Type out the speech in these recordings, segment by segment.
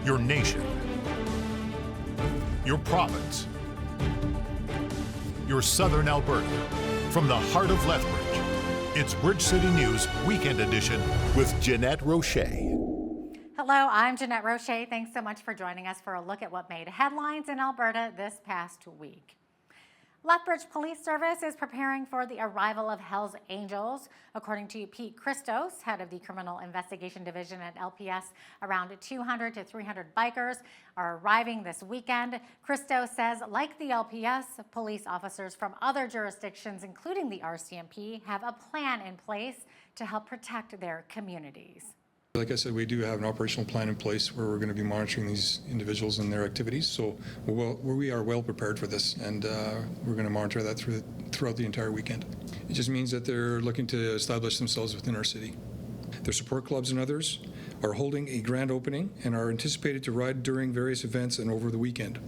your nation, your province, your southern Alberta. From the heart of Lethbridge, it's Bridge City News Weekend Edition with Jeanette Roche. Hello, I'm Jeanette Roche. Thanks so much for joining us for a look at what made headlines in Alberta this past week. Lethbridge Police Service is preparing for the arrival of Hells Angels. According to Pete Christos, head of the Criminal Investigation Division at LPS, around 200 to 300 bikers are arriving this weekend. Christos says, like the LPS, police officers from other jurisdictions, including the RCMP, have a plan in place to help protect their communities. Like I said, we do have an operational plan in place where we're going to be monitoring these individuals and their activities. So we are well prepared for this, and we're going to monitor that throughout the entire weekend. It just means that they're looking to establish themselves within our city. Their support clubs and others are holding a grand opening and are anticipated to ride during various events and over the weekend.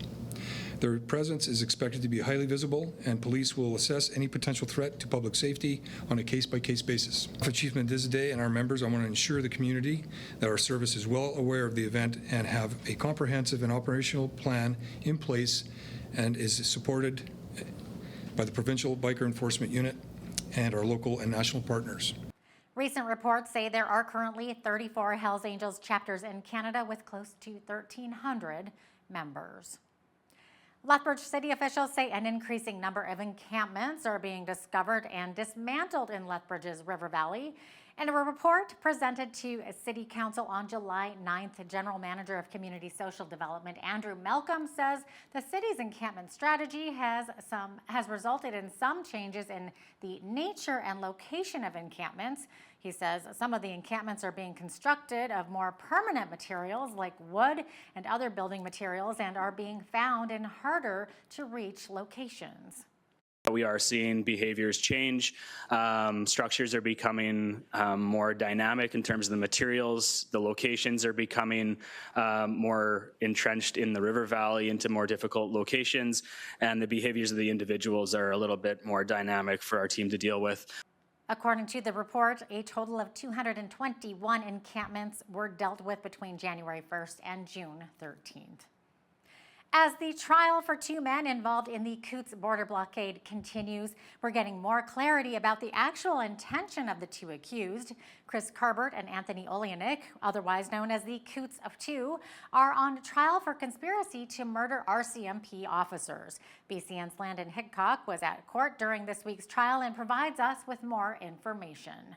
Their presence is expected to be highly visible, and police will assess any potential threat to public safety on a case-by-case basis. For Chief Mendizade and our members, I want to ensure the community that our service is well aware of the event and have a comprehensive and operational plan in place and is supported by the Provincial Biker Enforcement Unit and our local and national partners. Recent reports say there are currently 34 Hells Angels chapters in Canada with close to 1,300 members. Lethbridge city officials say an increasing number of encampments are being discovered and dismantled in Lethbridge's River Valley. In a report presented to City Council on July 9th, General Manager of Community Social Development Andrew Malcolm says the city's encampment strategy has resulted in some changes in the nature and location of encampments. He says some of the encampments are being constructed of more permanent materials like wood and other building materials and are being found in harder to reach locations. We are seeing behaviors change. Structures are becoming more dynamic in terms of the materials. The locations are becoming more entrenched in the river valley into more difficult locations, and the behaviors of the individuals are a little bit more dynamic for our team to deal with. According to the report, a total of 221 encampments were dealt with between January 1st and June 13th. As the trial for two men involved in the Coutts border blockade continues, we're getting more clarity about the actual intention of the two accused. Chris Carbert and Anthony Oleanick, otherwise known as the Coutts of Two, are on trial for conspiracy to murder RCMP officers. BCN's Landon Hickok was at court during this week's trial and provides us with more information.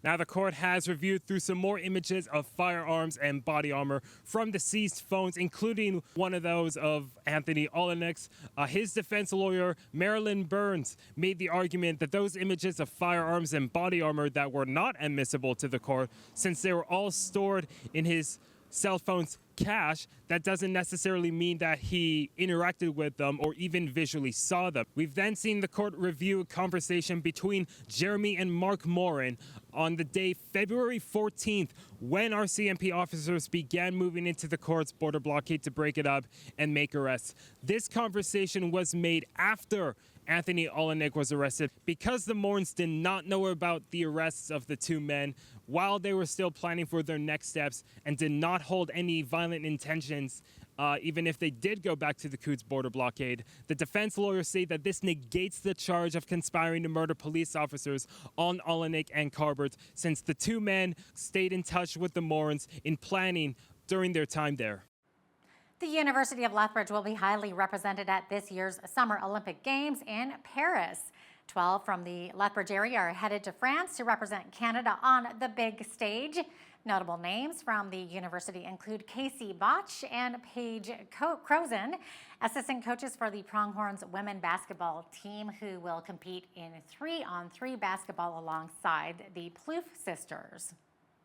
Now, the court has reviewed through some more images of firearms and body armor from the seized phones, including one of those of Anthony Oleanick's. His defense lawyer, Marilyn Burns, made the argument that those images of firearms and body armor that were not admissible to the court, since they were all stored in his cell phone's cache, that doesn't necessarily mean that he interacted with them or even visually saw them. We've then seen the court review a conversation between Jeremy and Mark Morin on the day February 14th, when RCMP officers began moving into the court's border blockade to break it up and make arrests. This conversation was made after Anthony Oleanick was arrested because the Morins did not know about the arrests of the two men while they were still planning for their next steps and did not hold any violent intentions. Even if they did go back to the Coutts border blockade. The defense lawyers say that this negates the charge of conspiring to murder police officers on Oleanick and Carbert, since the two men stayed in touch with the Morins in planning during their time there. The University of Lethbridge will be highly represented at this year's Summer Olympic Games in Paris. 12 from the Lethbridge area are headed to France to represent Canada on the big stage. Notable names from the university include Casey Botch and Paige Crozen, assistant coaches for the Pronghorns women basketball team, who will compete in 3-on-3 basketball alongside the Plouffe sisters.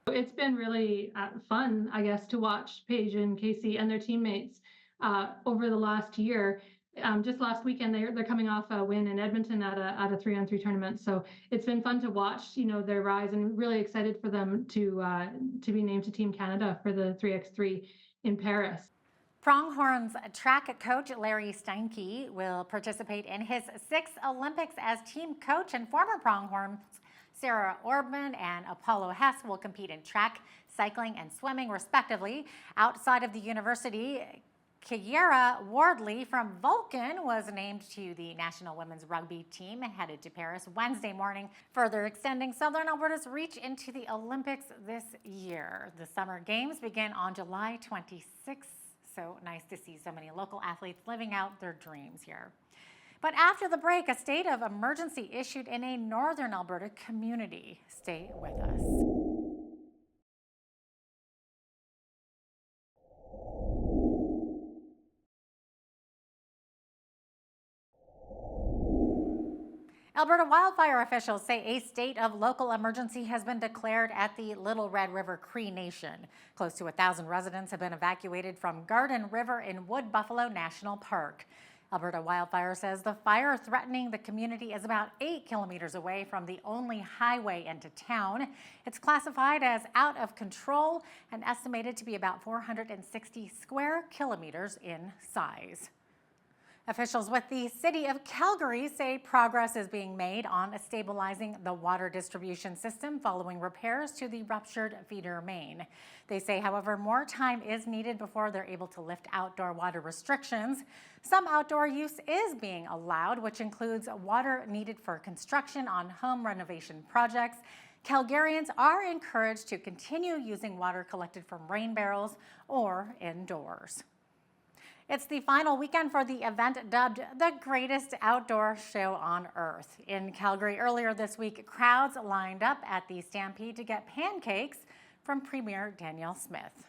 It's been really fun, I guess, to watch Paige and Casey and their teammates over the last year. Just last weekend, they're coming off a win in Edmonton at a 3-on-3 tournament. So it's been fun to watch, their rise, and really excited for them to be named to Team Canada for the 3x3 in Paris. Pronghorns track coach Larry Steinke will participate in his 6th Olympics as team coach, and former Pronghorns Sarah Orban and Apollo Hess will compete in track, cycling, and swimming, respectively. Outside of the university, Kiera Wardley from Vulcan was named to the national women's rugby team and headed to Paris Wednesday morning, further extending Southern Alberta's reach into the Olympics this year. The Summer Games begin on July 26th, so nice to see so many local athletes living out their dreams here. But after the break, a state of emergency issued in a northern Alberta community. Stay with us. Alberta wildfire officials say a state of local emergency has been declared at the Little Red River Cree Nation. Close to 1,000 residents have been evacuated from Garden River in Wood Buffalo National Park. Alberta Wildfire says the fire threatening the community is about 8 kilometers away from the only highway into town. It's classified as out of control and estimated to be about 460 square kilometers in size. Officials with the City of Calgary say progress is being made on stabilizing the water distribution system following repairs to the ruptured feeder main. They say, however, more time is needed before they're able to lift outdoor water restrictions. Some outdoor use is being allowed, which includes water needed for construction on home renovation projects. Calgarians are encouraged to continue using water collected from rain barrels or indoors. It's the final weekend for the event dubbed the greatest outdoor show on earth. In Calgary earlier this week, crowds lined up at the Stampede to get pancakes from Premier Danielle Smith.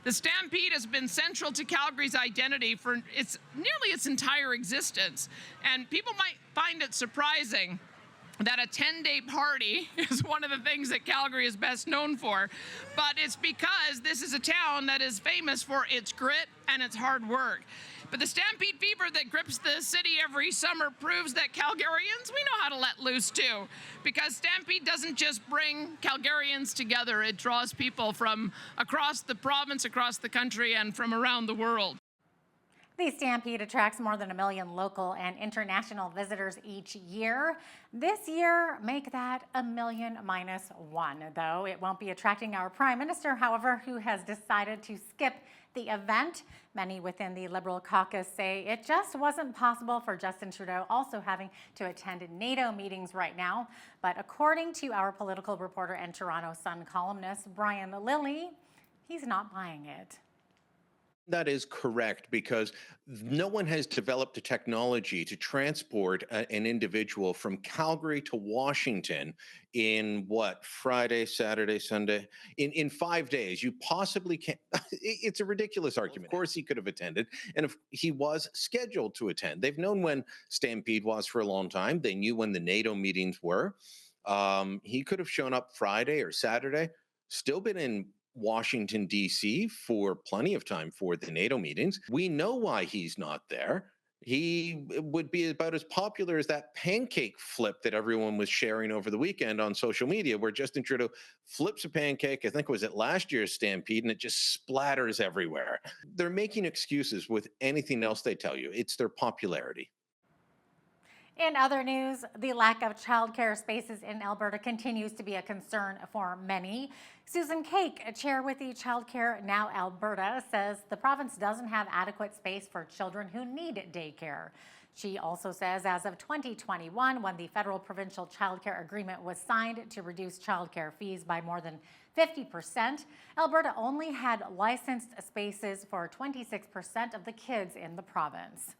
The Stampede has been central to Calgary's identity for nearly its entire existence, and people might find it surprising that a 10-day party is one of the things that Calgary is best known for. But it's because this is a town that is famous for its grit and its hard work. But the Stampede fever that grips the city every summer proves that Calgarians, we know how to let loose too. Because Stampede doesn't just bring Calgarians together, it draws people from across the province, across the country, and from around the world. The Stampede attracts more than 1 million local and international visitors each year. This year, make that 1 million minus 1, though. It won't be attracting our Prime Minister, however, who has decided to skip the event. Many within the Liberal caucus say it just wasn't possible for Justin Trudeau also having to attend NATO meetings right now. But according to our political reporter and Toronto Sun columnist, Brian Lilly, he's not buying it. That is correct, because no one has developed a technology to transport an individual from Calgary to Washington in Friday, Saturday, Sunday, in 5 days. You possibly can't. It's a ridiculous argument. Of course he could have attended, and if he was scheduled to attend. They've known when Stampede was for a long time. They knew when the NATO meetings were. He could have shown up Friday or Saturday, still been in Washington, D.C. for plenty of time for the NATO meetings. We know why he's not there. He would be about as popular as that pancake flip that everyone was sharing over the weekend on social media, where Justin Trudeau flips a pancake, I think it was at last year's Stampede, and it just splatters everywhere. They're making excuses with anything else they tell you. It's their popularity. In other news, the lack of childcare spaces in Alberta continues to be a concern for many. Susan Cake, a chair with the Childcare Now Alberta, says the province doesn't have adequate space for children who need daycare. She also says as of 2021, when the federal provincial childcare agreement was signed to reduce childcare fees by more than 50%, Alberta only had licensed spaces for 26% of the kids in the province.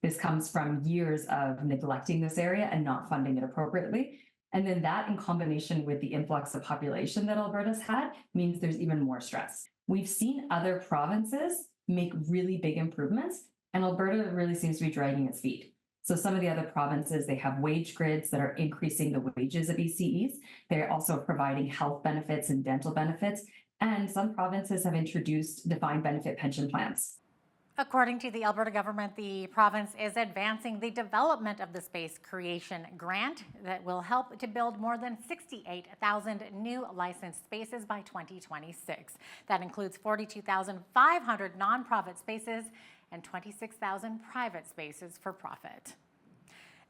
This comes from years of neglecting this area and not funding it appropriately. And then that, in combination with the influx of population that Alberta's had, means there's even more stress. We've seen other provinces make really big improvements, and Alberta really seems to be dragging its feet. So some of the other provinces, they have wage grids that are increasing the wages of ECEs. They're also providing health benefits and dental benefits. And some provinces have introduced defined benefit pension plans. According to the Alberta government, the province is advancing the development of the Space Creation Grant that will help to build more than 68,000 new licensed spaces by 2026. That includes 42,500 nonprofit spaces and 26,000 private spaces for profit.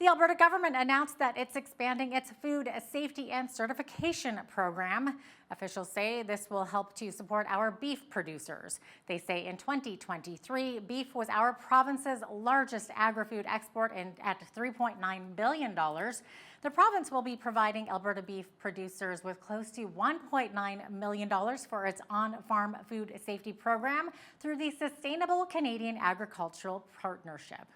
The Alberta government announced that it's expanding its food safety and certification program. Officials say this will help to support our beef producers. They say in 2023, beef was our province's largest agri-food export at $3.9 billion. The province will be providing Alberta beef producers with close to $1.9 million for its on-farm food safety program through the Sustainable Canadian Agricultural Partnership.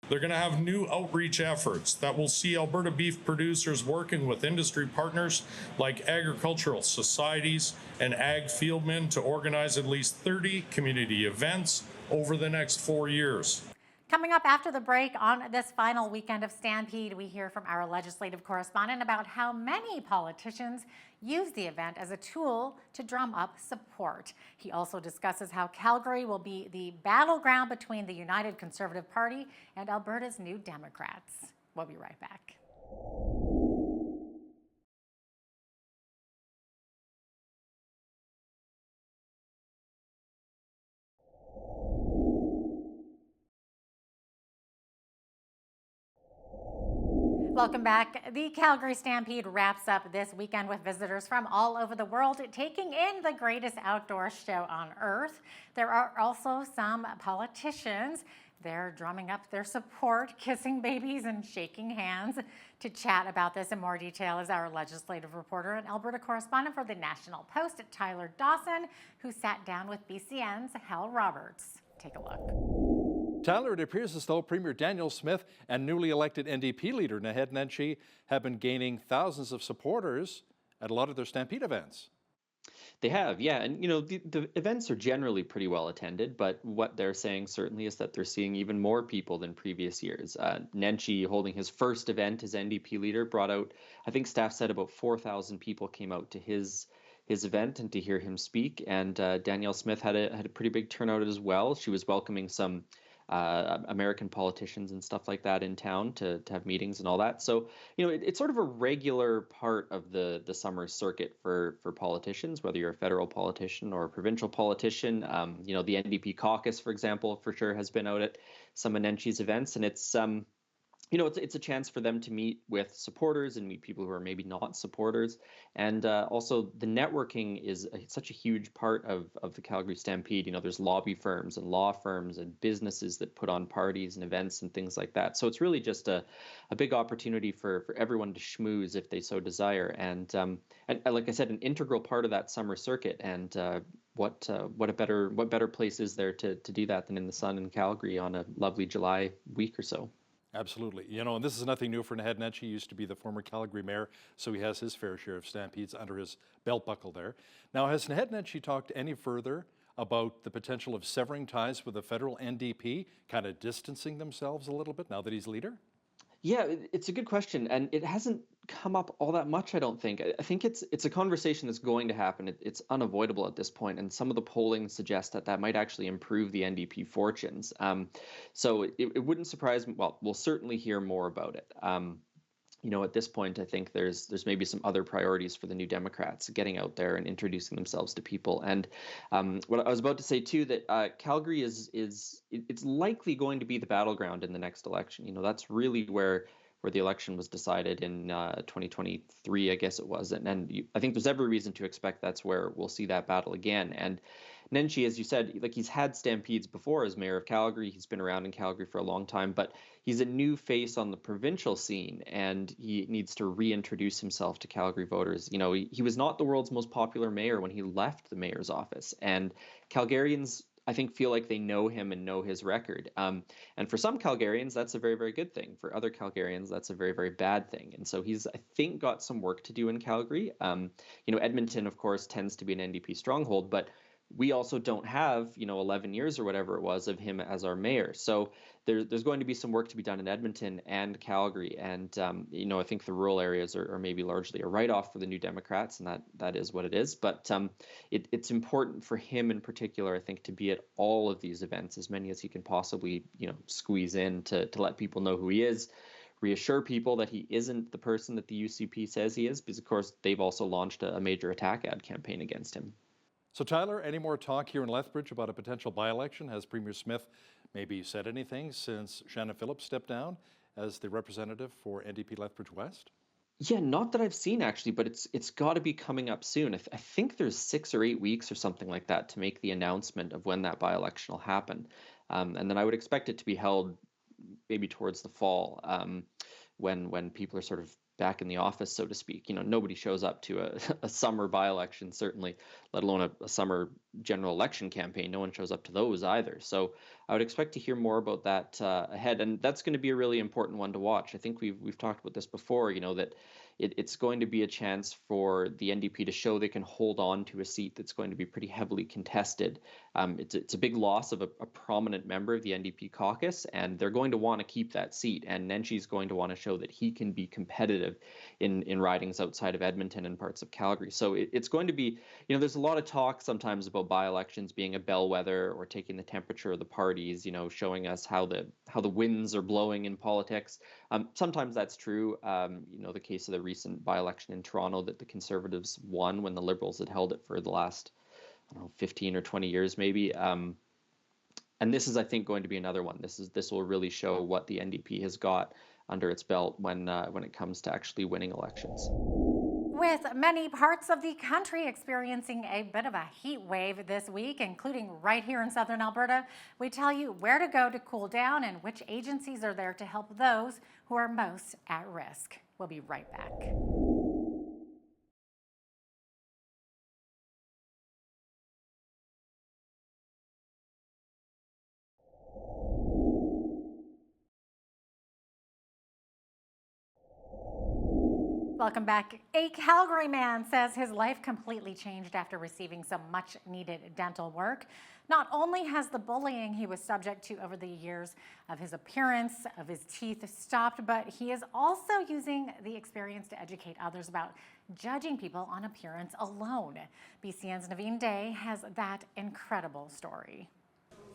They're going to have new outreach efforts that will see Alberta beef producers working with industry partners like agricultural societies and ag fieldmen to organize at least 30 community events over the next 4 years. Coming up after the break on this final weekend of Stampede, we hear from our legislative correspondent about how many politicians use the event as a tool to drum up support. He also discusses how Calgary will be the battleground between the United Conservative Party and Alberta's New Democrats. We'll be right back. Welcome back. The Calgary Stampede wraps up this weekend with visitors from all over the world taking in the greatest outdoor show on earth. There are also some politicians. They're drumming up their support, kissing babies and shaking hands. To chat about this in more detail is our legislative reporter and Alberta correspondent for the National Post, Tyler Dawson, who sat down with BCN's Hal Roberts. Take a look. Tyler, it appears as though Premier Daniel Smith and newly elected NDP leader Naheed Nenshi have been gaining thousands of supporters at a lot of their Stampede events. They have, yeah. And, you know, the events are generally pretty well attended, but what they're saying certainly is that they're seeing even more people than previous years. Nenshi, holding his first event as NDP leader, brought out, I think staff said about 4,000 people came out to his event and to hear him speak. And Danielle Smith had a pretty big turnout as well. She was welcoming some American politicians and stuff like that in town to have meetings and all that. So, you know, it's sort of a regular part of the summer circuit for politicians, whether you're a federal politician or a provincial politician. You know, the NDP caucus, for example, for sure has been out at some of Nenshi's events, and it's you know, it's a chance for them to meet with supporters and meet people who are maybe not supporters. And also the networking is such a huge part of the Calgary Stampede. You know, there's lobby firms and law firms and businesses that put on parties and events and things like that. So it's really just a big opportunity for everyone to schmooze if they so desire. And like I said, an integral part of that summer circuit. And what better place is there to do that than in the sun in Calgary on a lovely July week or so? Absolutely. You know, and this is nothing new for Naheed Nenshi. He used to be the former Calgary mayor, so he has his fair share of Stampedes under his belt buckle there. Now, has Naheed Nenshi talked any further about the potential of severing ties with the federal NDP, kind of distancing themselves a little bit now that he's leader? Yeah, it's a good question, and it hasn't come up all that much, I don't think. I think it's a conversation that's going to happen. It's unavoidable at this point, and some of the polling suggests that might actually improve the NDP fortunes. So it wouldn't surprise me. Well, we'll certainly hear more about it. You know, at this point, I think there's maybe some other priorities for the New Democrats getting out there and introducing themselves to people. And what I was about to say too, that Calgary it's likely going to be the battleground in the next election. You know, that's really where the election was decided in 2023, I guess it was. And I think there's every reason to expect that's where we'll see that battle again. And Nenshi, as you said, like he's had Stampedes before as mayor of Calgary. He's been around in Calgary for a long time, but he's a new face on the provincial scene, and he needs to reintroduce himself to Calgary voters. You know, he was not the world's most popular mayor when he left the mayor's office, and Calgarians, I think, feel like they know him and know his record. And for some Calgarians, that's a very, very good thing. For other Calgarians, that's a very, very bad thing. And so he's, I think, got some work to do in Calgary. You know, Edmonton, of course, tends to be an NDP stronghold, but we also don't have, 11 years or whatever it was of him as our mayor. So there's going to be some work to be done in Edmonton and Calgary. And, I think the rural areas are maybe largely a write-off for the New Democrats, and that is what it is. But it's important for him in particular, I think, to be at all of these events, as many as he can possibly, squeeze in to let people know who he is, reassure people that he isn't the person that the UCP says he is, because, of course, they've also launched a major attack ad campaign against him. So, Tyler, any more talk here in Lethbridge about a potential by-election? Has Premier Smith maybe said anything since Shannon Phillips stepped down? as the representative for NDP Lethbridge West? Yeah, not that I've seen actually, but it's got to be coming up soon. I think there's 6 or 8 weeks or something like that to make the announcement of when that by-election will happen. And then I would expect it to be held maybe towards the fall, when people are sort of back in the office, so to speak. Nobody shows up to a summer by-election, certainly, let alone a summer general election campaign. No one shows up to those either. So I would expect to hear more about that ahead, and that's going to be a really important one to watch. I think we've talked about this before. That it's going to be a chance for the NDP to show they can hold on to a seat that's going to be pretty heavily contested. It's a big loss of a prominent member of the NDP caucus, and they're going to want to keep that seat. And Nenchi's going to want to show that he can be competitive in ridings outside of Edmonton and parts of Calgary. So it's going to be, there's a lot of talk sometimes about by-elections being a bellwether or taking the temperature of the parties, showing us how the winds are blowing in politics. Sometimes that's true. The case of the recent by-election in Toronto that the Conservatives won when the Liberals had held it for the last, 15 or 20 years maybe. And this is, I think, going to be another one. This will really show what the NDP has got under its belt when it comes to actually winning elections. With many parts of the country experiencing a bit of a heat wave this week, including right here in southern Alberta, we tell you where to go to cool down and which agencies are there to help those who are most at risk. We'll be right back. Welcome back. A Calgary man says his life completely changed after receiving some much needed dental work. Not only has the bullying he was subject to over the years of his appearance, of his teeth stopped, but he is also using the experience to educate others about judging people on appearance alone. BCN's Naveen Day has that incredible story.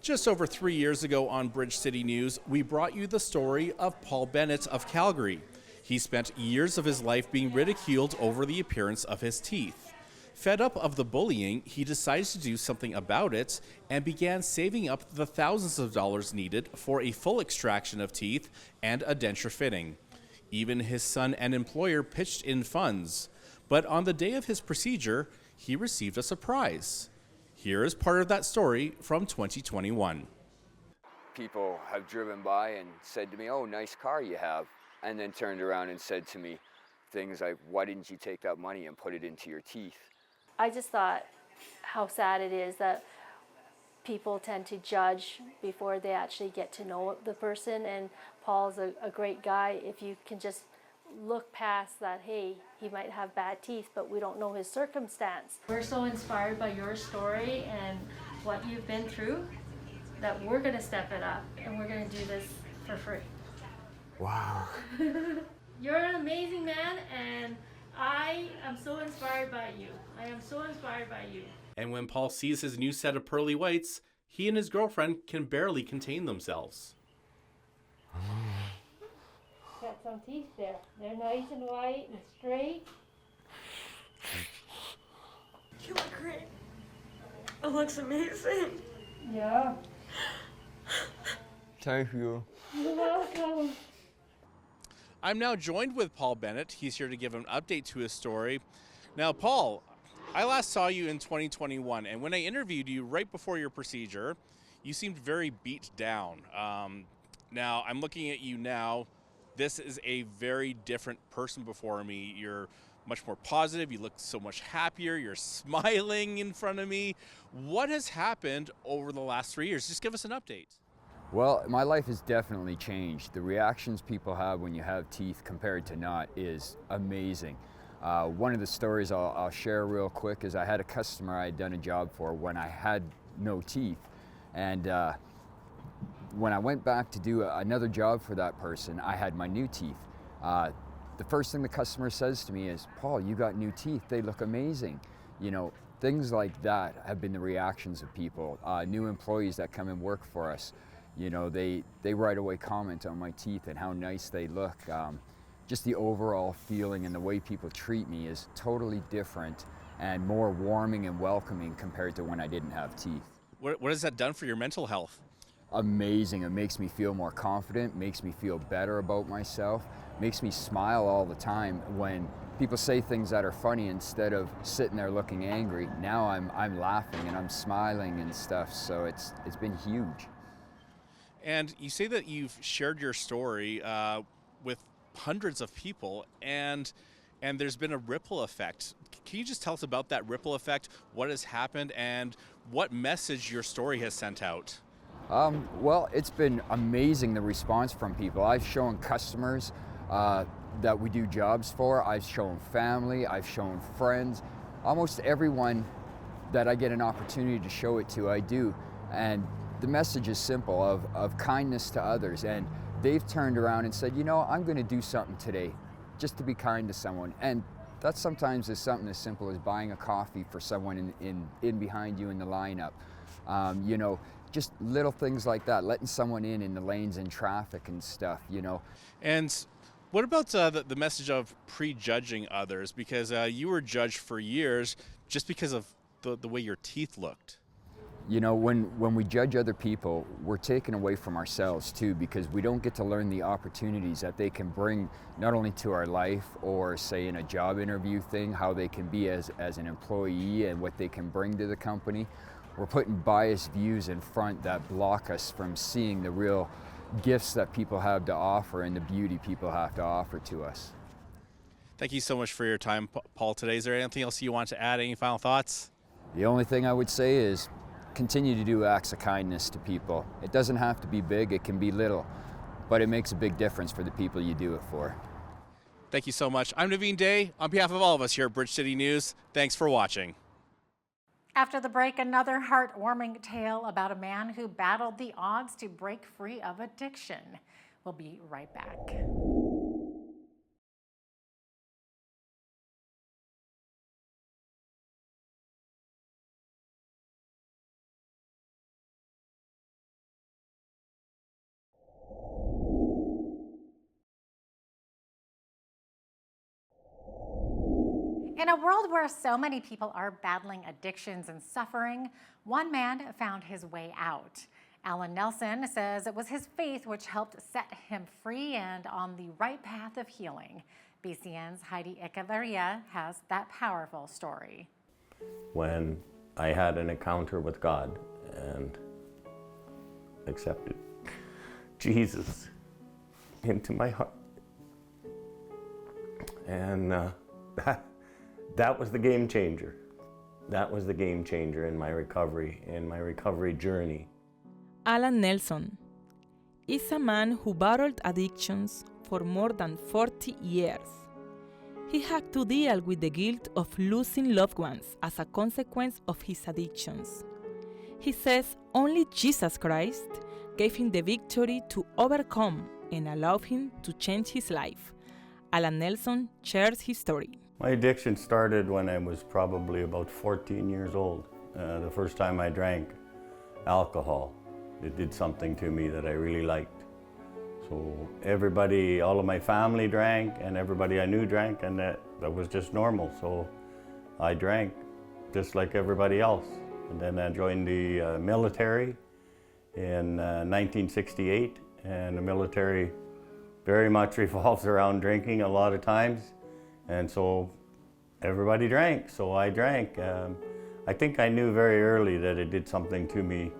Just over 3 years ago on Bridge City News, we brought you the story of Paul Bennett of Calgary. He spent years of his life being ridiculed over the appearance of his teeth. Fed up of the bullying, he decided to do something about it and began saving up the thousands of dollars needed for a full extraction of teeth and a denture fitting. Even his son and employer pitched in funds. But on the day of his procedure, he received a surprise. Here is part of that story from 2021. People have driven by and said to me, "Oh, nice car you have," and then turned around and said to me things like, "Why didn't you take that money and put it into your teeth?" I just thought how sad it is that people tend to judge before they actually get to know the person, and Paul's a great guy. If you can just look past that, hey, he might have bad teeth, but we don't know his circumstance. We're so inspired by your story and what you've been through that we're going to step it up and we're going to do this for free. Wow. You're an amazing man, and I am so inspired by you. I am so inspired by you. And when Paul sees his new set of pearly whites, he and his girlfriend can barely contain themselves. Got some teeth there. They're nice and white and straight. You look great. It looks amazing. Yeah. Thank you. You're welcome. I'm now joined with Paul Bennett. He's here to give an update to his story. Now, Paul, I last saw you in 2021, and when I interviewed you right before your procedure, you seemed very beat down. Now, I'm looking at you now. This is a very different person before me. You're much more positive. You look so much happier. You're smiling in front of me. What has happened over the last 3 years? Just give us an update. Well, my life has definitely changed. The reactions people have when you have teeth compared to not is amazing. One of the stories I'll share real quick is I had a customer I had done a job for when I had no teeth. And when I went back to do another job for that person, I had my new teeth. The first thing the customer says to me is, "Paul, you got new teeth. They look amazing." You know, things like that have been the reactions of people. New employees that come and work for us. You know, they right away comment on my teeth and how nice they look. Just the overall feeling and the way people treat me is totally different and more warming and welcoming compared to when I didn't have teeth. What has that done for your mental health? amazing. It makes me feel more confident, makes me feel better about myself, makes me smile all the time when people say things that are funny instead of sitting there looking angry. Now I'm laughing and I'm smiling and stuff, so it's been huge. And you say that you've shared your story with hundreds of people, and there's been a ripple effect. Can you just tell us about that ripple effect, what has happened, and what message your story has sent out? Well, it's been amazing, the response from people. I've shown customers that we do jobs for. I've shown family, I've shown friends. Almost everyone that I get an opportunity to show it to, I do. And the message is simple, of kindness to others. And they've turned around and said, you know, I'm going to do something today just to be kind to someone. And that sometimes is something as simple as buying a coffee for someone in behind you in the lineup. You know, just little things like that, letting someone in the lanes in traffic and stuff, you know. And what about the message of prejudging others? Because you were judged for years just because of the way your teeth looked. You know, when we judge other people, we're taken away from ourselves too, because we don't get to learn the opportunities that they can bring not only to our life or say in a job interview thing, how they can be as an employee and what they can bring to the company. We're putting biased views in front that block us from seeing the real gifts that people have to offer and the beauty people have to offer to us. Thank you so much for your time, Paul, today. Is there anything else you want to add? Any final thoughts? The only thing I would say is continue to do acts of kindness to people. It doesn't have to be big, it can be little, but it makes a big difference for the people you do it for. Thank you so much. I'm Naveen Day. On behalf of all of us here at Bridge City News, thanks for watching. After the break, another heartwarming tale about a man who battled the odds to break free of addiction. We'll be right back. In a world where so many people are battling addictions and suffering, one man found his way out. Alan Nelson says it was his faith which helped set him free and on the right path of healing. BCN's Heidi Echeverria has that powerful story. When I had an encounter with God and accepted Jesus into my heart, and that was the game changer. That was the game changer in my recovery journey. Alan Nelson is a man who battled addictions for more than 40 years. He had to deal with the guilt of losing loved ones as a consequence of his addictions. He says only Jesus Christ gave him the victory to overcome and allowed him to change his life. Alan Nelson shares his story. My addiction started when I was probably about 14 years old. The first time I drank alcohol, it did something to me that I really liked. So everybody, all of my family drank, and everybody I knew drank, and that was just normal. So I drank just like everybody else. And then I joined the military in 1968, and the military very much revolves around drinking a lot of times. And so everybody drank, so I drank. I think I knew very early that it did something to me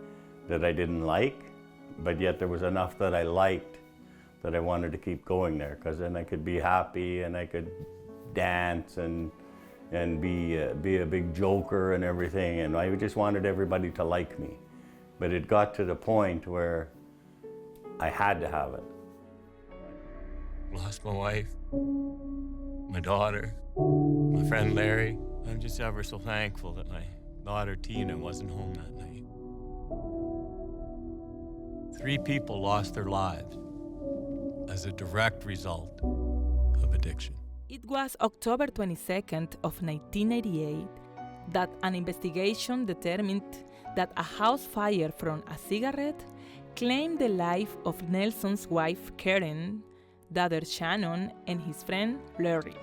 that I didn't like, but yet there was enough that I liked that I wanted to keep going there, because then I could be happy and I could dance and be a big joker and everything, and I just wanted everybody to like me. But it got to the point where I had to have it. Lost my wife, my daughter, my friend Larry. I'm just ever so thankful that my daughter Tina wasn't home that night. 3 people lost their lives as a direct result of addiction. It was October 22nd of 1988 that an investigation determined that a house fire from a cigarette claimed the life of Nelson's wife Karen, daughter Shannon, and his friend Larry.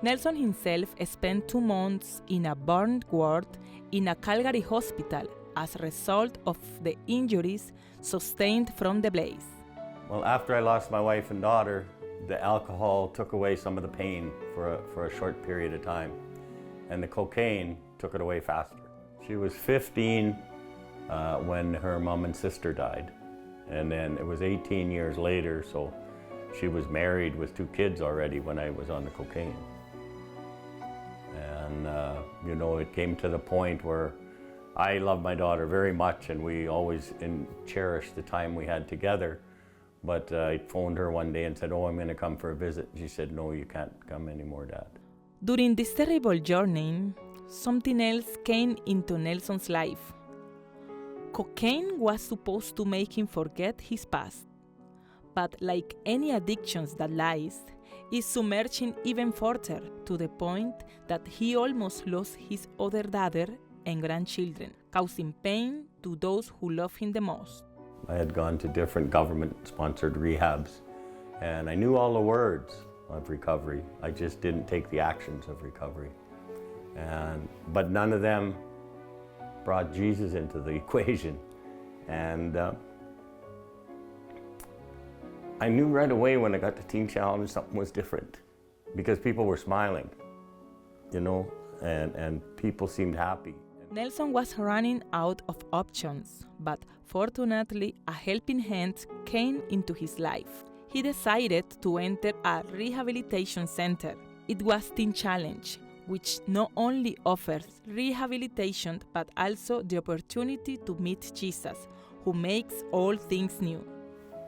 Nelson himself spent 2 months in a burn ward in a Calgary hospital as a result of the injuries sustained from the blaze. Well, after I lost my wife and daughter, the alcohol took away some of the pain for a short period of time, and the cocaine took it away faster. She was 15 when her mom and sister died, and then it was 18 years later, so she was married with 2 kids already when I was on the cocaine. And you know, it came to the point where I loved my daughter very much, and we always cherished the time we had together. But I phoned her one day and said, "Oh, I'm going to come for a visit." She said, "No, you can't come anymore, Dad." During this terrible journey, something else came into Nelson's life. Cocaine was supposed to make him forget his past. But like any addictions that lies, it submerged him even further to the point that he almost lost his other daughter and grandchildren, causing pain to those who love him the most. I had gone to different government-sponsored rehabs, and I knew all the words of recovery. I just didn't take the actions of recovery. But none of them brought Jesus into the equation. And I knew right away when I got to Teen Challenge something was different, because people were smiling, you know, and people seemed happy. Nelson was running out of options, but fortunately a helping hand came into his life. He decided to enter a rehabilitation center. It was Teen Challenge, which not only offers rehabilitation but also the opportunity to meet Jesus, who makes all things new.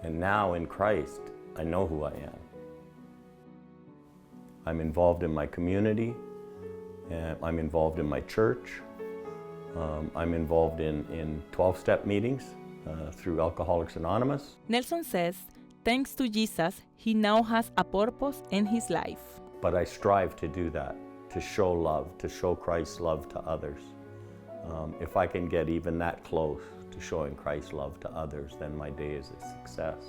And now in Christ, I know who I am. I'm involved in my community, and I'm involved in my church. I'm involved in 12-step meetings through Alcoholics Anonymous. Nelson says, thanks to Jesus, he now has a purpose in his life. But I strive to do that, to show love, to show Christ's love to others. If I can get even that close to showing Christ's love to others, then my day is a success.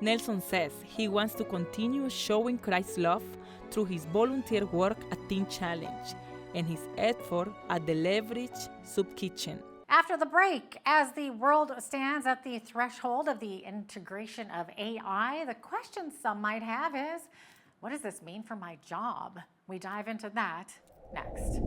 Nelson says he wants to continue showing Christ's love through his volunteer work at Teen Challenge and his effort at the Lethbridge Soup Kitchen. After the break, as the world stands at the threshold of the integration of AI, the question some might have is, what does this mean for my job? We dive into that next.